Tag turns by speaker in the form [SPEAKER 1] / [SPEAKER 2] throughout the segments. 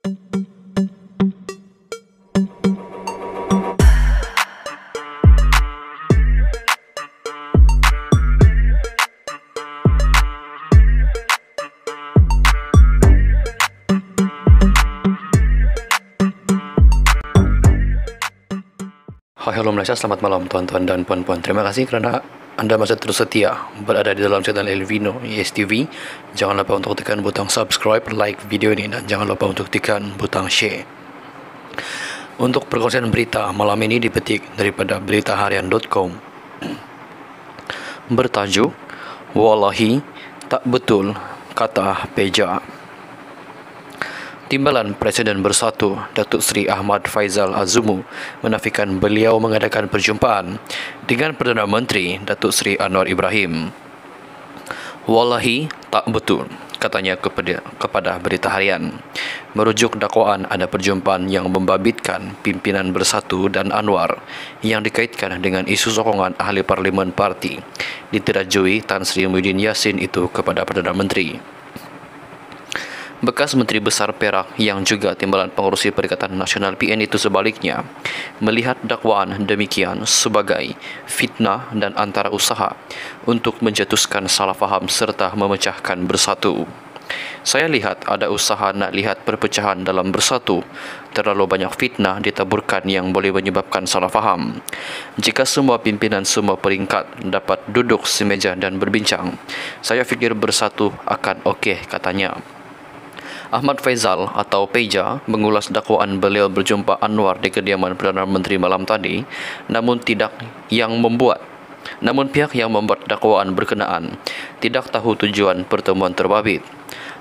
[SPEAKER 1] Halo Malaysia, selamat malam tuan-tuan dan puan-puan. Terima kasih kerana anda masih terus setia berada di dalam channel Elvino ESTV. Jangan lupa untuk tekan butang subscribe, like video ini, dan jangan lupa untuk tekan butang share. Untuk perkongsian berita malam ini dipetik daripada beritaharian.com. Bertajuk, Wallahi tak betul, kata Peja. Timbalan Presiden Bersatu Datuk Seri Ahmad Faizal Azumu menafikan beliau mengadakan perjumpaan dengan Perdana Menteri Datuk Seri Anwar Ibrahim. Wallahi tak betul, katanya kepada Berita Harian. Merujuk dakwaan ada perjumpaan yang membabitkan pimpinan Bersatu dan Anwar yang dikaitkan dengan isu sokongan ahli parlimen parti diterajui Tan Sri Muhyiddin Yassin itu kepada Perdana Menteri. Bekas Menteri Besar Perak yang juga timbalan pengurusi Perikatan Nasional PN itu sebaliknya melihat dakwaan demikian sebagai fitnah dan antara usaha untuk menjatuhkan salah faham serta memecahkan Bersatu. Saya lihat ada usaha nak lihat perpecahan dalam Bersatu. Terlalu banyak fitnah ditaburkan yang boleh menyebabkan salah faham. Jika semua pimpinan semua peringkat dapat duduk semeja dan berbincang, saya fikir Bersatu akan okey, katanya. Ahmad Faizal atau Peja mengulas dakwaan beliau berjumpa Anwar di kediaman Perdana Menteri malam tadi, namun pihak yang membuat dakwaan berkenaan tidak tahu tujuan pertemuan terbabit.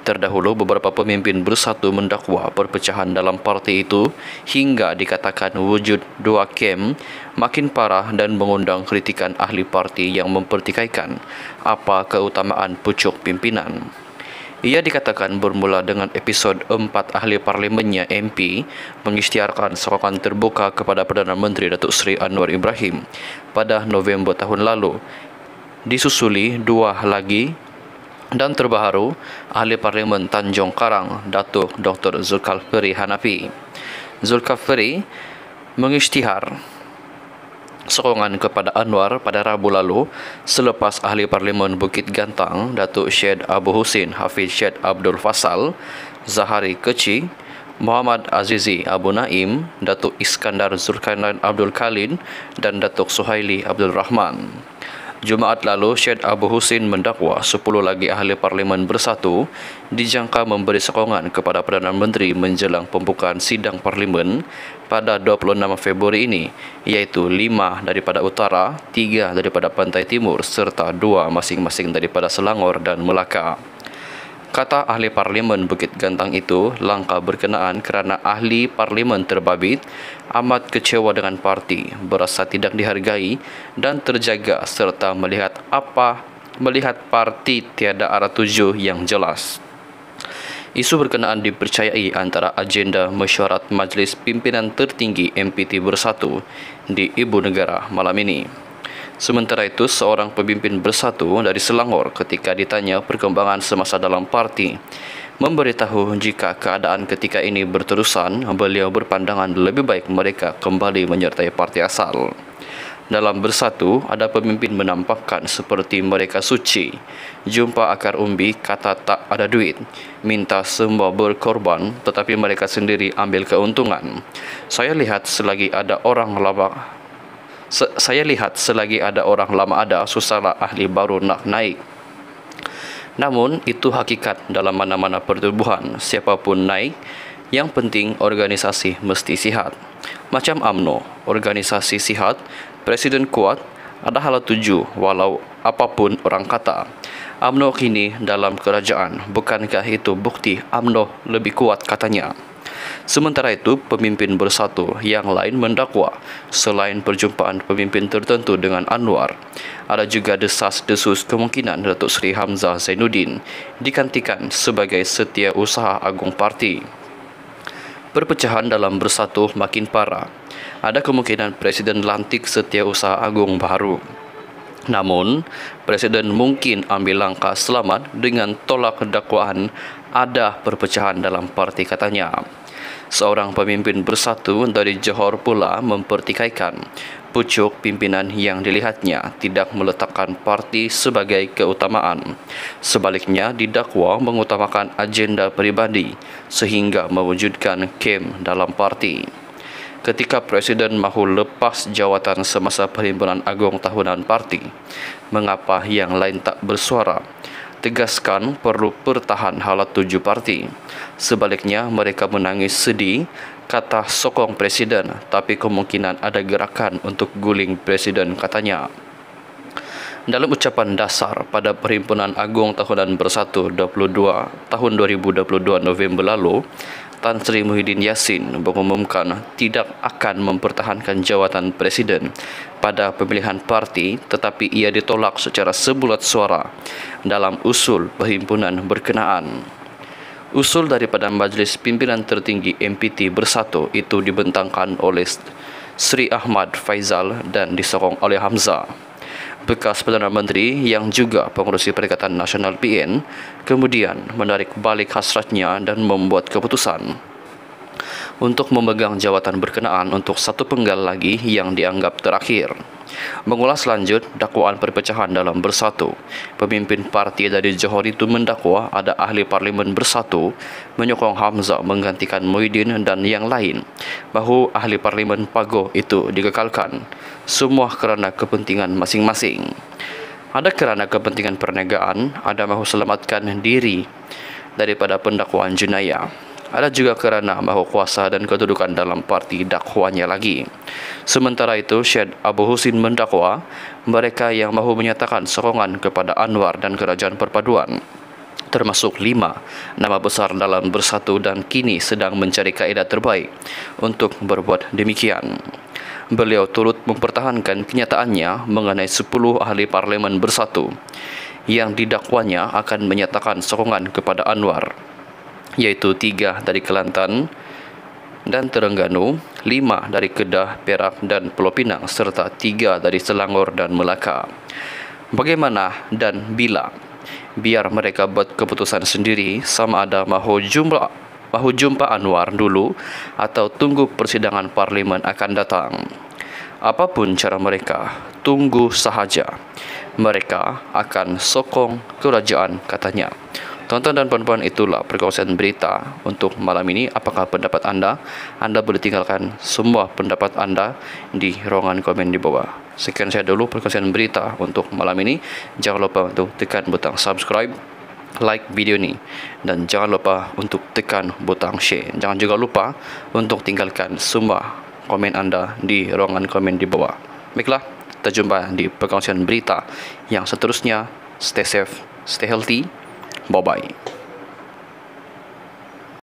[SPEAKER 1] Terdahulu beberapa pemimpin Bersatu mendakwa perpecahan dalam parti itu hingga dikatakan wujud dua kem makin parah dan mengundang kritikan ahli parti yang mempertikaikan apa keutamaan pucuk pimpinan. Ia dikatakan bermula dengan episod 4 ahli parlimennya MP mengisytiharkan sokongan terbuka kepada Perdana Menteri Datuk Seri Anwar Ibrahim pada November tahun lalu. Disusuli dua lagi dan terbaru ahli parlimen Tanjung Karang Datuk Dr. Zulkifli Hanafi. Zulkifli mengisytihar sokongan kepada Anwar pada Rabu lalu selepas ahli parlimen Bukit Gantang Datuk Syed Abu Husin Hafiz Syed Abdul Fasal, Zahari Keci, Muhammad Azizi Abu Naim, Datuk Iskandar Zulkarnain Abdul Khalid dan Datuk Suhaili Abdul Rahman. Jumaat lalu, Syed Abu Husin mendakwa 10 lagi ahli parlimen Bersatu dijangka memberi sokongan kepada Perdana Menteri menjelang pembukaan sidang parlimen pada 26 Februari ini, iaitu 5 daripada utara, 3 daripada pantai timur serta 2 masing-masing daripada Selangor dan Melaka. Kata ahli parlimen Bukit Gantang itu, langkah berkenaan kerana ahli parlimen terbabit amat kecewa dengan parti, berasa tidak dihargai dan terjaga serta melihat parti tiada arah tuju yang jelas. Isu berkenaan dipercayai antara agenda mesyuarat Majlis Pimpinan Tertinggi MPT Bersatu di Ibu Negara malam ini. Sementara itu, seorang pemimpin Bersatu dari Selangor ketika ditanya perkembangan semasa dalam parti, memberitahu jika keadaan ketika ini berterusan, beliau berpandangan lebih baik mereka kembali menyertai parti asal. Dalam Bersatu, ada pemimpin menampakkan seperti mereka suci. Jumpa akar umbi, kata tak ada duit. Minta semua berkorban, tetapi mereka sendiri ambil keuntungan. Saya lihat selagi ada orang lama ada, susahlah ahli baru nak naik. Namun, itu hakikat dalam mana-mana pertubuhan. Siapapun naik, yang penting organisasi mesti sihat. Macam UMNO, organisasi sihat, Presiden kuat, ada hala tuju walau apapun orang kata. UMNO kini dalam kerajaan, bukankah itu bukti UMNO lebih kuat, katanya. Sementara itu, pemimpin Bersatu yang lain mendakwa selain perjumpaan pemimpin tertentu dengan Anwar, ada juga desas-desus kemungkinan Datuk Seri Hamzah Zainuddin digantikan sebagai Setiausaha Agung Parti. Perpecahan dalam Bersatu makin parah. Ada kemungkinan Presiden lantik Setiausaha Agung baru. Namun, Presiden mungkin ambil langkah selamat dengan tolak dakwaan ada perpecahan dalam parti, katanya. Seorang pemimpin bersatu dari Johor pula mempertikaikan pucuk pimpinan yang dilihatnya tidak meletakkan parti sebagai keutamaan. Sebaliknya, didakwa mengutamakan agenda pribadi sehingga mewujudkan kem dalam parti. Ketika Presiden mahu lepas jawatan semasa Perhimpunan Agung Tahunan Parti, mengapa yang lain tak bersuara? Tegaskan perlu pertahan halat 7 parti. Sebaliknya, mereka menangis sedih, kata sokong Presiden, tapi kemungkinan ada gerakan untuk guling Presiden, katanya. Dalam ucapan dasar pada Perhimpunan Agung Tahunan Bersatu 22 tahun 2022 November lalu, Tan Sri Muhyiddin Yassin mengumumkan tidak akan mempertahankan jawatan Presiden pada pemilihan parti, tetapi ia ditolak secara sebulat suara dalam usul perhimpunan berkenaan. Usul daripada Majlis Pimpinan Tertinggi MPT Bersatu itu dibentangkan oleh Sri Ahmad Faizal dan disokong oleh Hamzah, bekas Perdana Menteri yang juga pengurusi Perikatan Nasional PN, kemudian menarik balik hasratnya dan membuat keputusan untuk memegang jawatan berkenaan untuk satu penggal lagi yang dianggap terakhir. Mengulas lanjut dakwaan perpecahan dalam Bersatu, pemimpin parti dari Johor itu mendakwa ada ahli parlimen Bersatu menyokong Hamzah menggantikan Muhyiddin dan yang lain, bahawa ahli parlimen Pagoh itu dikekalkan, semua kerana kepentingan masing-masing. Ada kerana kepentingan perniagaan, ada mahu selamatkan diri daripada pendakwaan jenayah. Ada juga kerana mahu kuasa dan kedudukan dalam parti dakwanya lagi. Sementara itu, Syed Abu Husin mendakwa mereka yang mahu menyatakan sokongan kepada Anwar dan Kerajaan Perpaduan, termasuk 5 nama besar dalam Bersatu dan kini sedang mencari kaedah terbaik untuk berbuat demikian. Beliau turut mempertahankan kenyataannya mengenai 10 ahli parlimen Bersatu yang didakwanya akan menyatakan sokongan kepada Anwar, iaitu 3 dari Kelantan dan Terengganu, 5 dari Kedah, Perak dan Pulau Pinang serta 3 dari Selangor dan Melaka. Bagaimana dan bila? Biar mereka buat keputusan sendiri, sama ada mahu jumpa Anwar dulu atau tunggu persidangan parlimen akan datang. Apapun cara mereka, tunggu sahaja. Mereka akan sokong kerajaan, katanya. Tonton dan puan-puan, itulah perkongsian berita untuk malam ini. Apakah pendapat anda? Anda boleh tinggalkan semua pendapat anda di ruangan komen di bawah. Sekian saya dulu perkongsian berita untuk malam ini. Jangan lupa untuk tekan butang subscribe, like video ini, dan jangan lupa untuk tekan butang share. Jangan juga lupa untuk tinggalkan semua komen anda di ruangan komen di bawah. Baiklah, kita jumpa di perkongsian berita yang seterusnya. Stay safe, stay healthy. Bye-bye.